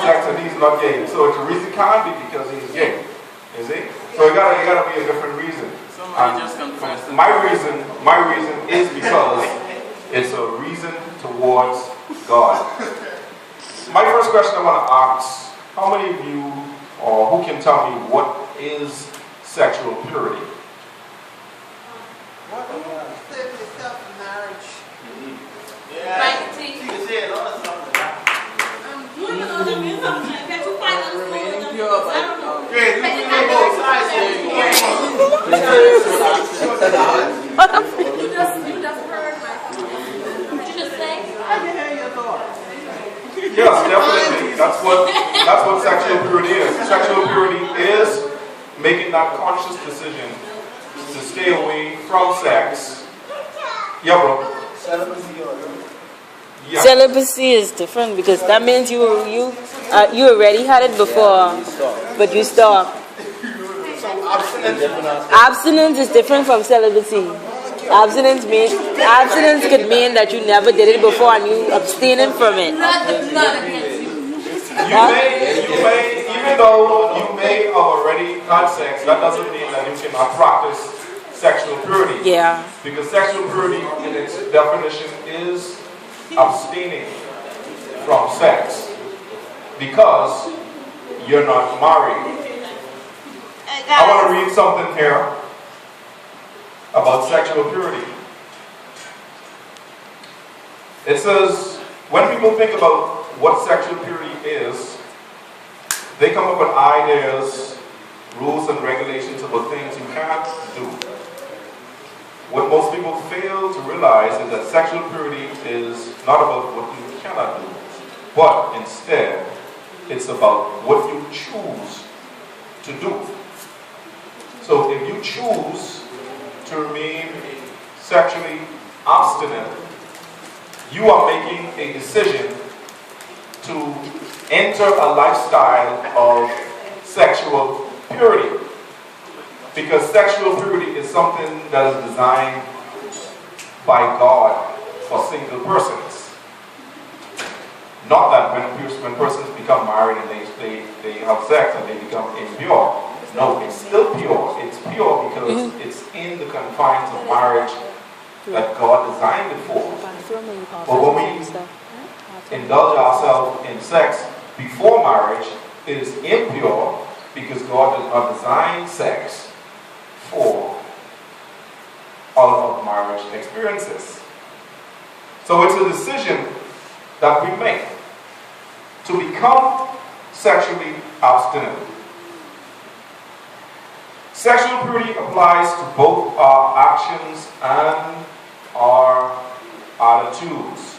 sex and he's not gay. So the reason can't be because he's gay. You see? So it gotta be a different reason. My reason is because it's a reason towards God. My first question I want to ask, how many of you, or who can tell me what is sexual purity? Marriage. Yes, definitely. That's what sexual purity is. Sexual purity is making that conscious decision to stay away from sex. Yeah, bro. Yeah. Celibacy is different because that means you already had it before, but you stopped. Abstinence is different from celibacy. Abstinence could mean that you never did it before and you abstaining from it. Even though you may have already had sex, that doesn't mean that you cannot practice sexual purity. Yeah. Because sexual purity in its definition is abstaining from sex because you're not married. I want to read something here about sexual purity. It says, when people think about what sexual purity is, they come up with ideas, rules, and regulations about things you can't do. What most people fail to realize is that sexual purity is not about what you cannot do, but instead, it's about what you choose to do. So if you choose to remain sexually abstinent, you are making a decision to enter a lifestyle of sexual purity. Because sexual purity is something that is designed by God for single persons. Not that when persons become married and they have sex and they become impure. No, it's still pure. It's pure because it's in the confines of marriage that God designed it for. But when we indulge ourselves in sex before marriage, it is impure because God did not design sex for all of marriage experiences. So it's a decision that we make to become sexually abstinent. Sexual purity applies to both our actions and our attitudes.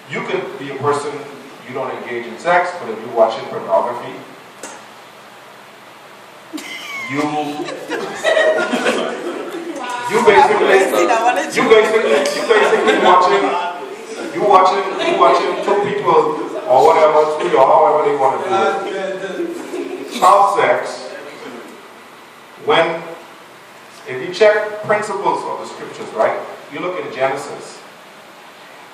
You could be a person, you don't engage in sex, but if you're watching pornography, you watching two people or whatever, three or however they want to do it, have sex. If you check principles of the scriptures, right? You look in Genesis.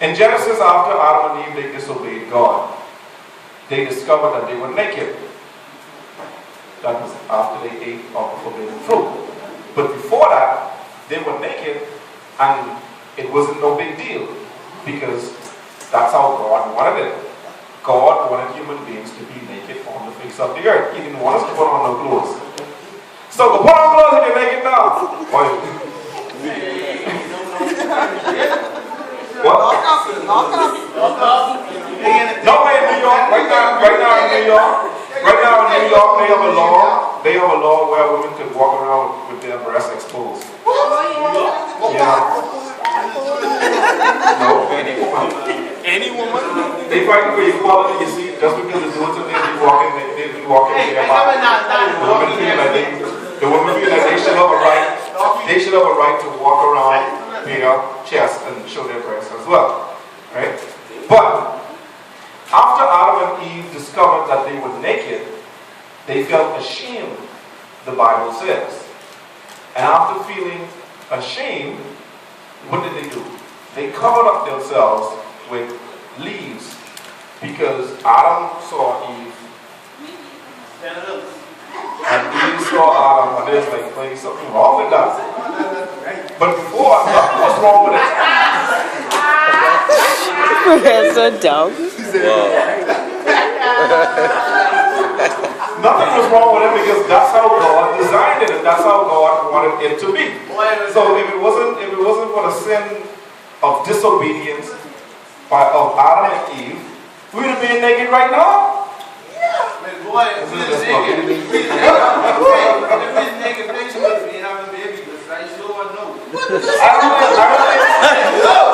In Genesis, after Adam and Eve, they disobeyed God. They discovered that they were naked. That was after they ate of the forbidden fruit. But before that, they were naked, and it wasn't no big deal, because that's how God wanted it. God wanted human beings to be naked on the face of the earth. He didn't want us to put on no clothes. So go put on clothes if you're naked now. What? No way in New York. Right now in New York, they have a law where women can walk around with their breasts exposed. Yeah. No, any woman. They fight for equality, you see, just because the dudes and they be walking there. The women feel like they should have a right. They should have a right to walk around their chest and show their breasts as well, right? But after Adam and Eve discovered that they were naked, they felt ashamed, the Bible says. And after feeling ashamed, what did they do? They covered up themselves with leaves because Adam saw Eve, and Eve saw Adam, and there's like something wrong with that. But before, nothing was wrong with it. That's so dumb. Nothing was wrong with it because that's how God designed it, and that's how God wanted it to be. So if it wasn't for the sin of disobedience of Adam and Eve, we would have been naked right now. I don't think